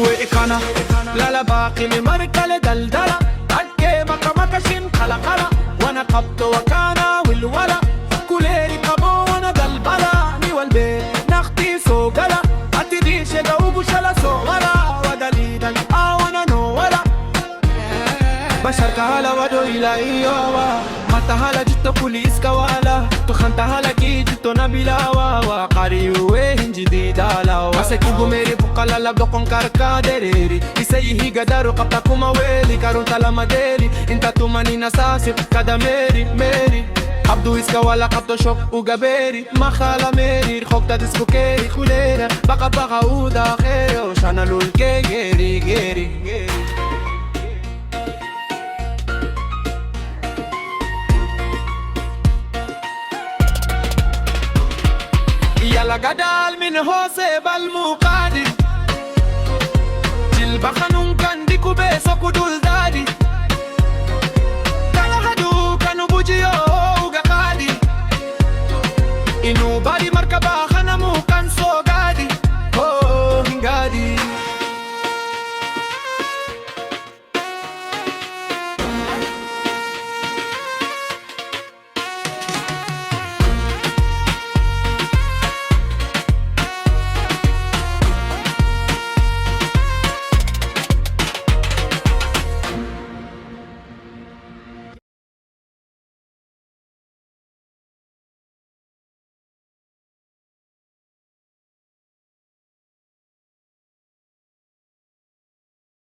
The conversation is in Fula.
وإكانا لا باقي لمركل دلدلة أكي مكا شين خلا خلا وانا قبط وكانا والولا كوليري قبو وانا دلبلا ني والبيت نختي سوقلا أتدي شدوب شلا سوغلا ودليدا وانا نولا بشر كهلا ودو إلهيوا متهلا جتو بوليس كوالا تخنتهلا كي جتو نبيلا وقاريوه هنجدي دالا أسكوبو ميري بقالا لبدوكم كاركا ديريري إسيه قدارو قبتكم ويلي كارون تلما ديري انت توماني نساسي كدا ميري عبدو إسكا ولا قبتو شوك وقبيري ما خالا ميري خوك تدسكو كيري خولينا بقى أودا خيري وشانا لولكي جيري يلا قدال من هوسي بالمقادر جلبا خانون كان ديكو بيسو كدول دادي كالا هدو كانو بوجيو